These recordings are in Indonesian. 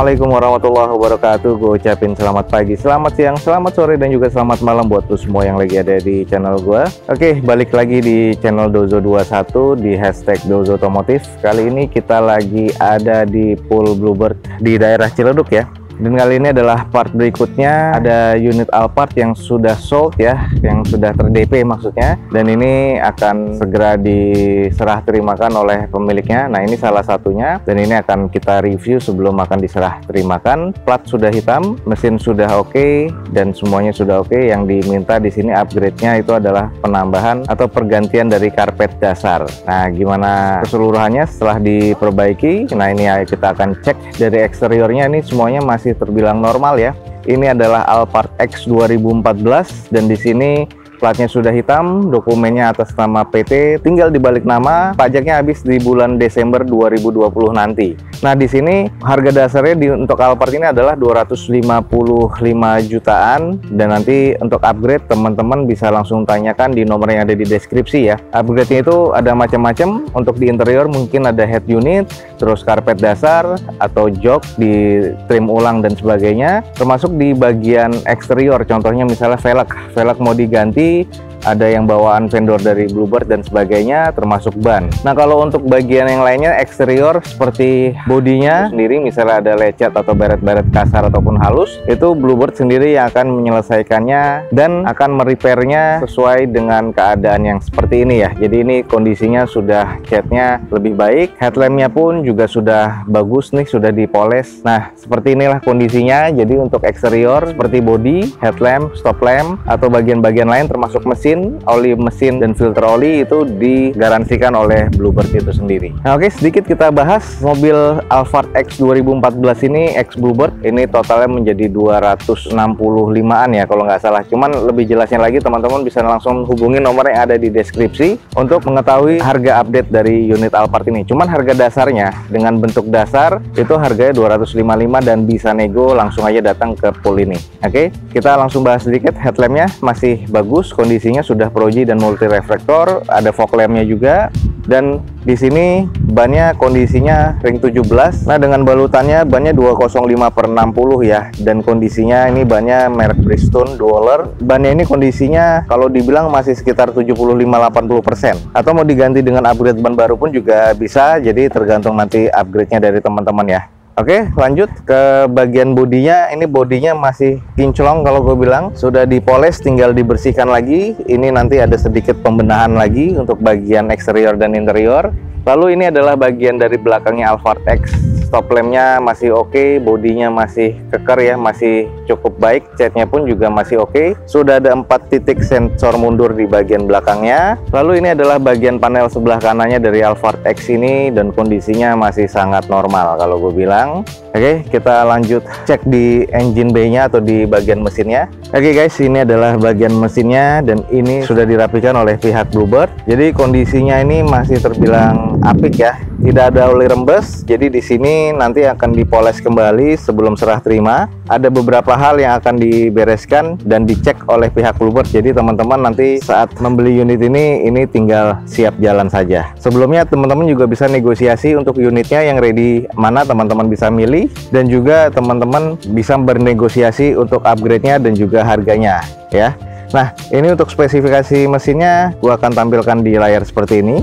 Assalamualaikum warahmatullahi wabarakatuh. Gue ucapin selamat pagi, selamat siang, selamat sore, dan juga selamat malam buat lu semua yang lagi ada di channel gue. Oke, balik lagi di channel Dozo21 di hashtag Dozo Otomotif. Kali ini kita lagi ada di Pool Bluebird di daerah Ciledug ya. Dan kali ini adalah part berikutnya, ada unit Alphard yang sudah sold ya, yang sudah ter-DP maksudnya. Dan ini akan segera diserah terimakan oleh pemiliknya. Nah, ini salah satunya. Dan ini akan kita review sebelum akan diserah terimakan. Plat sudah hitam, mesin sudah oke, dan semuanya sudah oke. Yang diminta di sini upgrade-nya itu adalah penambahan atau pergantian dari karpet dasar. Nah, gimana keseluruhannya setelah diperbaiki? Nah, ini ya kita akan cek dari eksteriornya. Ini semuanya masih terbilang normal ya. Ini adalah Alphard X 2014 dan di sini platnya sudah hitam, dokumennya atas nama PT, tinggal dibalik nama, pajaknya habis di bulan Desember 2020 nanti. Nah, di sini harga dasarnya untuk Alphard ini adalah 255 jutaan, dan nanti untuk upgrade teman-teman bisa langsung tanyakan di nomor yang ada di deskripsi ya. Upgrade-nya itu ada macam-macam. Untuk di interior mungkin ada head unit, terus karpet dasar atau jok di trim ulang dan sebagainya, termasuk di bagian eksterior, contohnya misalnya velg mau diganti, ada yang bawaan vendor dari Bluebird dan sebagainya, termasuk ban. Nah, kalau untuk bagian yang lainnya eksterior seperti bodinya sendiri, misalnya ada lecet atau beret-beret kasar ataupun halus, itu Bluebird sendiri yang akan menyelesaikannya dan akan merepairnya sesuai dengan keadaan yang seperti ini ya. Jadi ini kondisinya sudah catnya lebih baik, headlampnya pun juga sudah bagus nih, sudah dipoles. Nah, seperti inilah kondisinya. Jadi untuk eksterior seperti body, headlamp, stop lamp, atau bagian-bagian lain termasuk mesin, oli mesin dan filter oli itu digaransikan oleh Bluebird itu sendiri. Nah, oke, sedikit kita bahas mobil Alphard X 2014 ini, X Bluebird ini totalnya menjadi 265-an ya kalau nggak salah. Cuman lebih jelasnya lagi teman-teman bisa langsung hubungi nomor yang ada di deskripsi untuk mengetahui harga update dari unit Alphard ini. Cuman harga dasarnya dengan bentuk dasar itu harganya 255 dan bisa nego, langsung aja datang ke pool ini. Oke, kita langsung bahas sedikit. Headlampnya masih bagus, kondisinya sudah proji dan multi reflektor, ada fog lampnya juga. Dan di sini bannya kondisinya ring 17. Nah, dengan balutannya bannya 205/60 ya, dan kondisinya ini bannya merek Bridgestone Dueler. Bannya ini kondisinya kalau dibilang masih sekitar 75-80%, atau mau diganti dengan upgrade ban baru pun juga bisa, jadi tergantung nanti upgrade-nya dari teman-teman ya. Oke, lanjut ke bagian bodinya. Ini bodinya masih kinclong kalau gue bilang, sudah dipoles, tinggal dibersihkan lagi. Ini nanti ada sedikit pembenahan lagi untuk bagian eksterior dan interior. Lalu ini adalah bagian dari belakangnya Alphard X. Stop lampnya masih oke, bodinya masih keker ya, masih cukup baik, catnya pun juga masih oke. Sudah ada 4 titik sensor mundur di bagian belakangnya. Lalu ini adalah bagian panel sebelah kanannya dari Alphard X ini, dan kondisinya masih sangat normal kalau gue bilang. Oke, kita lanjut cek di engine bay-nya atau di bagian mesinnya. Oke guys, ini adalah bagian mesinnya, dan ini sudah dirapikan oleh pihak Bluebird. Jadi kondisinya ini masih terbilang apik ya, tidak ada oli rembes. Jadi di sini nanti akan dipoles kembali sebelum serah terima. Ada beberapa hal yang akan dibereskan dan dicek oleh pihak Bluebird. Jadi teman-teman nanti saat membeli unit ini tinggal siap jalan saja. Sebelumnya teman-teman juga bisa negosiasi untuk unitnya yang ready mana teman-teman bisa milih, dan juga teman-teman bisa bernegosiasi untuk upgrade-nya dan juga harganya ya. Nah, ini untuk spesifikasi mesinnya gua akan tampilkan di layar seperti ini.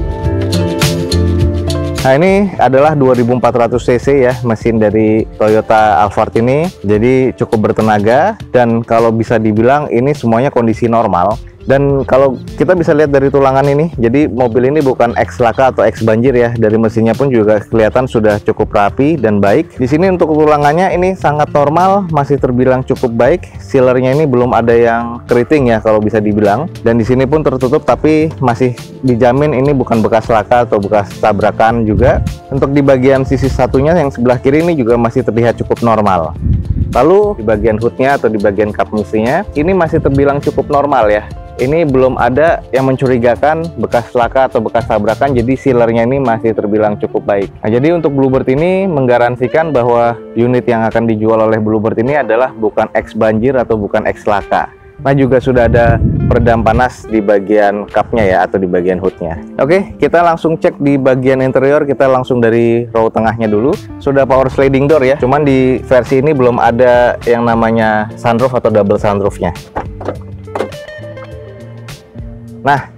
Nah, ini adalah 2400 cc ya, mesin dari Toyota Alphard ini. Jadi cukup bertenaga, dan kalau bisa dibilang ini semuanya kondisi normal. Dan kalau kita bisa lihat dari tulangan ini, jadi mobil ini bukan X laka atau X banjir ya. Dari mesinnya pun juga kelihatan sudah cukup rapi dan baik. Di sini untuk tulangannya ini sangat normal, masih terbilang cukup baik. Sealernya ini belum ada yang keriting ya kalau bisa dibilang. Dan di sini pun tertutup, tapi masih dijamin ini bukan bekas laka atau bekas tabrakan juga. Untuk di bagian sisi satunya yang sebelah kiri ini juga masih terlihat cukup normal. Lalu di bagian hoodnya atau di bagian kap mesinnya ini masih terbilang cukup normal ya. Ini belum ada yang mencurigakan bekas laka atau bekas tabrakan, jadi sealernya ini masih terbilang cukup baik. Nah, jadi untuk Bluebird ini menggaransikan bahwa unit yang akan dijual oleh Bluebird ini adalah bukan X banjir atau bukan X laka. Nah, juga sudah ada peredam panas di bagian cupnya ya, atau di bagian hoodnya. Oke, kita langsung cek di bagian interior. Kita langsung dari row tengahnya dulu. Sudah power sliding door ya, cuman di versi ini belum ada yang namanya sunroof atau double sunroofnya. Nah,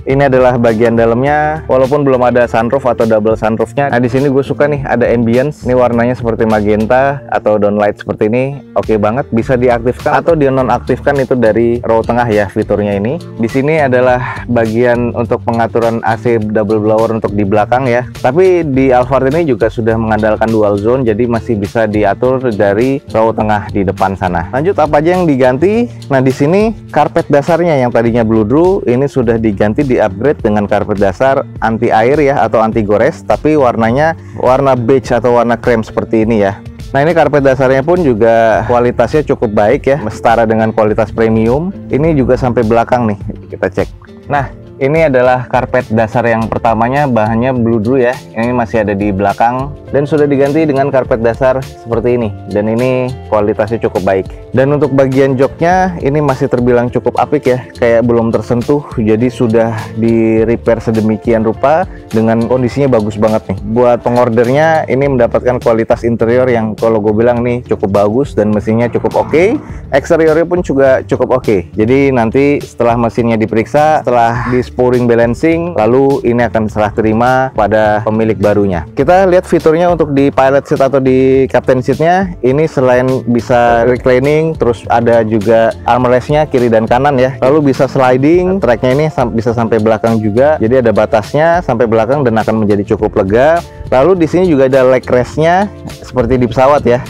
ini adalah bagian dalamnya, walaupun belum ada sunroof atau double sunroofnya. Nah, di sini gue suka nih, ada ambience. Ini warnanya seperti magenta atau downlight seperti ini. Oke banget, bisa diaktifkan atau dinonaktifkan itu dari row tengah ya fiturnya ini. Di sini adalah bagian untuk pengaturan AC double blower untuk di belakang ya. Tapi di Alphard ini juga sudah mengandalkan dual zone, jadi masih bisa diatur dari row tengah di depan sana. Lanjut, apa aja yang diganti? Nah, di sini karpet dasarnya yang tadinya bludru ini sudah diganti, di upgrade dengan karpet dasar anti air ya, atau anti gores, tapi warnanya warna beige atau warna krem seperti ini ya. Nah, ini karpet dasarnya pun juga kualitasnya cukup baik ya, setara dengan kualitas premium. Ini juga sampai belakang nih, kita cek. Nah, ini adalah karpet dasar yang pertamanya, bahannya bludru ya. Ini masih ada di belakang dan sudah diganti dengan karpet dasar seperti ini. Dan ini kualitasnya cukup baik. Dan untuk bagian joknya ini masih terbilang cukup apik ya, kayak belum tersentuh. Jadi sudah di repair sedemikian rupa dengan kondisinya bagus banget nih. Buat pengordernya ini mendapatkan kualitas interior yang kalau gue bilang nih cukup bagus dan mesinnya cukup oke. Eksteriornya pun juga cukup oke. Jadi nanti setelah mesinnya diperiksa, setelah di spooring balancing, lalu ini akan serah terima pada pemilik barunya. Kita lihat fiturnya untuk di pilot seat atau di captain seatnya. Ini selain bisa reclining, terus ada juga armrestnya kiri dan kanan ya. Lalu bisa sliding, tracknya ini bisa sampai belakang juga. Jadi ada batasnya sampai belakang dan akan menjadi cukup lega. Lalu di sini juga ada leg restnya seperti di pesawat ya.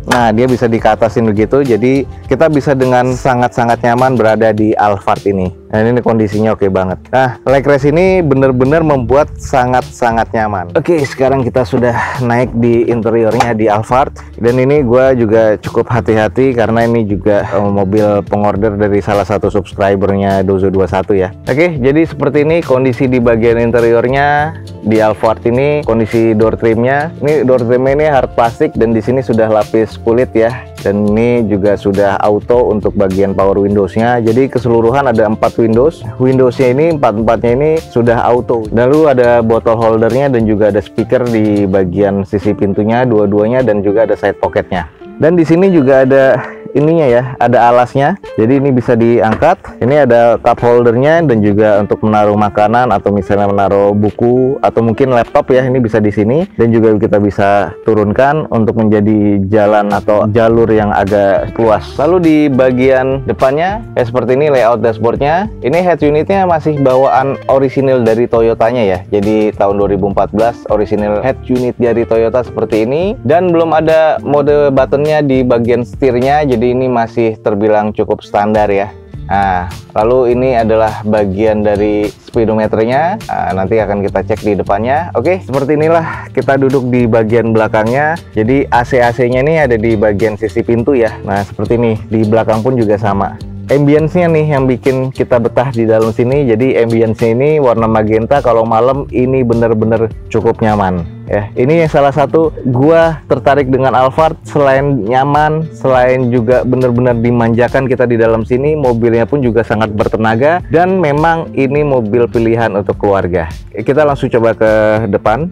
Nah, dia bisa dikatasin begitu, jadi kita bisa dengan sangat-sangat nyaman berada di Alphard ini. Nah, ini kondisinya oke banget. Nah, leg rest ini benar-benar membuat sangat-sangat nyaman. Oke, sekarang kita sudah naik di interiornya di Alphard. Dan ini gue juga cukup hati-hati karena ini juga mobil pengorder dari salah satu subscribernya Dozo21 ya. Oke, jadi seperti ini kondisi di bagian interiornya di Alphard ini. Kondisi door trimnya, ini door trimnya ini hard plastik dan di sini sudah lapis kulit ya. Dan ini juga sudah auto untuk bagian power windowsnya. Jadi keseluruhan ada 4 windows. Windowsnya ini 4-4-nya ini sudah auto. Lalu ada bottle holdernya dan juga ada speaker di bagian sisi pintunya dua-duanya dan juga ada side pocketnya. Dan di sini juga ada ininya ya, ada alasnya. Jadi ini bisa diangkat. Ini ada cup holdernya dan juga untuk menaruh makanan atau misalnya menaruh buku atau mungkin laptop ya, ini bisa di sini. Dan juga kita bisa turunkan untuk menjadi jalan atau jalur yang agak luas. Lalu di bagian depannya ya seperti ini layout dashboardnya. Ini head unitnya masih bawaan orisinil dari Toyotanya ya. Jadi tahun 2014 orisinil head unit dari Toyota seperti ini. Dan belum ada mode buttonnya di bagian setirnya. Jadi ini masih terbilang cukup standar ya. Nah, lalu ini adalah bagian dari speedometernya. Nah, nanti akan kita cek di depannya. Oke, seperti inilah kita duduk di bagian belakangnya. Jadi AC-AC-nya ini ada di bagian sisi pintu ya. Nah, seperti ini. Di belakang pun juga sama. Ambience-nya nih yang bikin kita betah di dalam sini. Jadi ambience-nya ini warna magenta, kalau malam ini bener-bener cukup nyaman ya. Ini yang salah satu gua tertarik dengan Alphard. Selain nyaman, selain juga bener-bener dimanjakan kita di dalam sini, mobilnya pun juga sangat bertenaga dan memang ini mobil pilihan untuk keluarga. Kita langsung coba ke depan.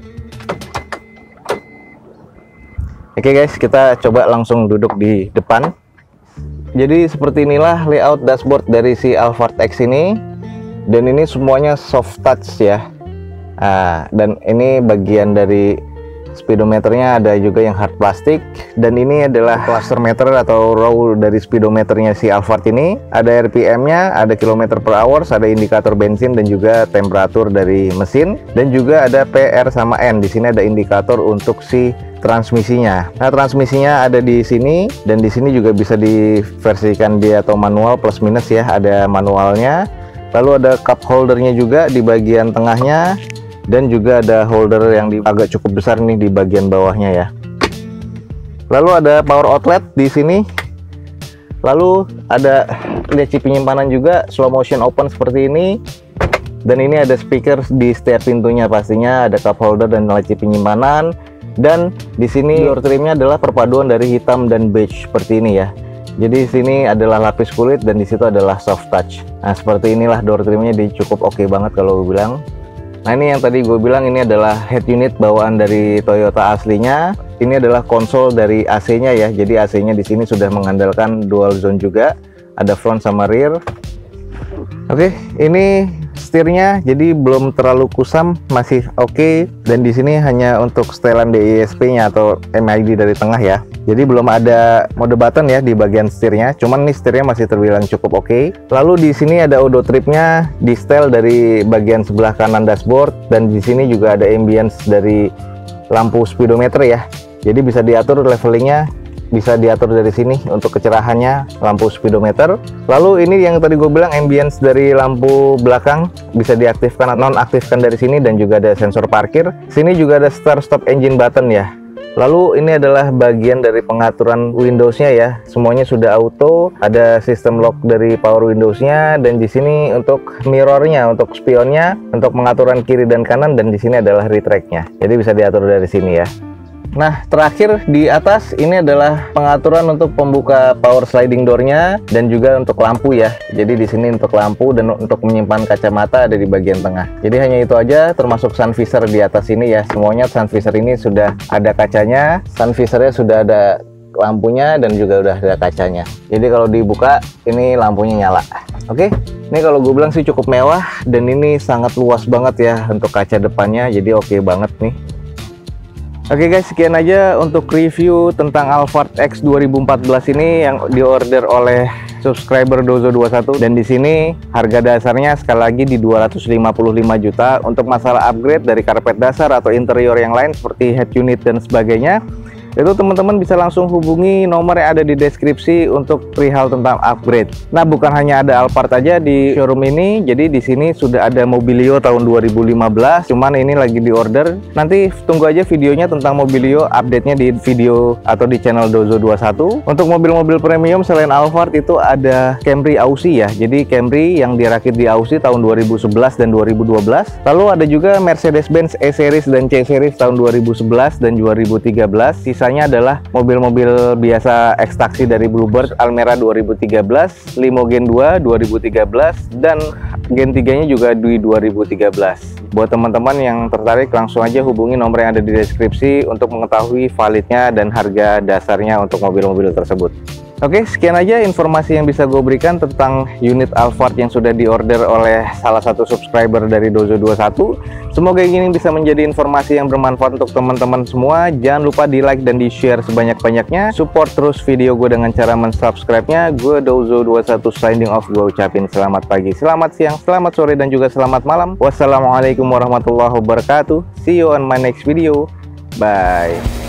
Oke guys, kita coba langsung duduk di depan. Jadi seperti inilah layout dashboard dari si Alphard X ini. Dan ini semuanya soft touch ya. Nah, dan ini bagian dari speedometernya ada juga yang hard plastik. Dan ini adalah cluster meter atau row dari speedometernya si Alphard ini. Ada RPM-nya, ada kilometer per hour, ada indikator bensin dan juga temperatur dari mesin. Dan juga ada PR sama N. Di sini ada indikator untuk si transmisinya. Nah, transmisinya ada di sini dan di sini juga bisa diversikan dia atau manual plus minus ya, ada manualnya. Lalu ada cup holdernya juga di bagian tengahnya dan juga ada holder yang agak cukup besar nih di bagian bawahnya ya. Lalu ada power outlet di sini. Lalu ada leci penyimpanan juga, slow motion open seperti ini. Dan ini ada speaker di setiap pintunya pastinya, ada cup holder dan leci penyimpanan. Dan di sini door trimnya adalah perpaduan dari hitam dan beige seperti ini ya. Jadi sini adalah lapis kulit dan di situ adalah soft touch. Nah, seperti inilah door trimnya, cukup oke banget kalau gue bilang. Nah, ini yang tadi gue bilang, ini adalah head unit bawaan dari Toyota aslinya. Ini adalah konsol dari AC-nya ya. Jadi AC-nya di sini sudah mengandalkan dual zone juga. Ada front sama rear. Oke, ini setirnya jadi belum terlalu kusam, masih oke. Dan di sini hanya untuk setelan DISP-nya atau MID dari tengah ya. Jadi belum ada mode button ya di bagian setirnya. Cuman nih setirnya masih terbilang cukup oke. Lalu di sini ada auto tripnya di setel dari bagian sebelah kanan dashboard, dan di sini juga ada ambience dari lampu speedometer ya. Jadi bisa diatur levelingnya, bisa diatur dari sini untuk kecerahannya lampu speedometer. Lalu ini yang tadi gue bilang ambience dari lampu belakang bisa diaktifkan atau nonaktifkan dari sini, dan juga ada sensor parkir. Sini juga ada start stop engine button ya. Lalu ini adalah bagian dari pengaturan Windows-nya ya. Semuanya sudah auto, ada sistem lock dari power Windows-nya, dan di sini untuk mirror-nya, untuk spionnya, untuk pengaturan kiri dan kanan, dan di sini adalah retract-nya. Jadi bisa diatur dari sini ya. Nah, terakhir di atas ini adalah pengaturan untuk pembuka power sliding door-nya dan juga untuk lampu ya. Jadi di sini untuk lampu dan untuk menyimpan kacamata ada di bagian tengah. Jadi hanya itu aja, termasuk sun visor di atas ini ya. Semuanya sun visor ini sudah ada kacanya, sun visornya sudah ada lampunya, dan juga udah ada kacanya. Jadi kalau dibuka ini lampunya nyala. Oke, ini kalau gue bilang sih cukup mewah, dan ini sangat luas banget ya untuk kaca depannya. Jadi oke banget nih. Oke guys, sekian aja untuk review tentang Alphard X 2014 ini yang diorder oleh subscriber Dozo21, dan di sini harga dasarnya sekali lagi di 255 juta. Untuk masalah upgrade dari karpet dasar atau interior yang lain seperti head unit dan sebagainya, itu teman-teman bisa langsung hubungi nomor yang ada di deskripsi untuk perihal tentang upgrade. Nah, bukan hanya ada Alphard aja di showroom ini, jadi di sini sudah ada Mobilio tahun 2015, cuman ini lagi di order. Nanti tunggu aja videonya tentang Mobilio, update-nya di video atau di channel Dozo21. Untuk mobil-mobil premium selain Alphard itu ada Camry Aussie ya. Jadi Camry yang dirakit di Aussie tahun 2011 dan 2012. Lalu ada juga Mercedes-Benz E-Series dan C-Series tahun 2011 dan 2013. Sisanya adalah mobil-mobil biasa ekstraksi dari Bluebird, Almera 2013, Limo Gen 2 2013, dan Gen 3-nya juga di 2013. Buat teman-teman yang tertarik, langsung aja hubungi nomor yang ada di deskripsi untuk mengetahui validnya dan harga dasarnya untuk mobil-mobil tersebut. Oke, sekian aja informasi yang bisa gue berikan tentang unit Alphard yang sudah diorder oleh salah satu subscriber dari Dozo21. Semoga ini bisa menjadi informasi yang bermanfaat untuk teman-teman semua. Jangan lupa di like dan di share sebanyak-banyaknya. Support terus video gue dengan cara mensubscribe-nya. Gue Dozo21 signing off. Gue ucapin selamat pagi, selamat siang, selamat sore, dan juga selamat malam. Wassalamualaikum warahmatullahi wabarakatuh. See you on my next video. Bye.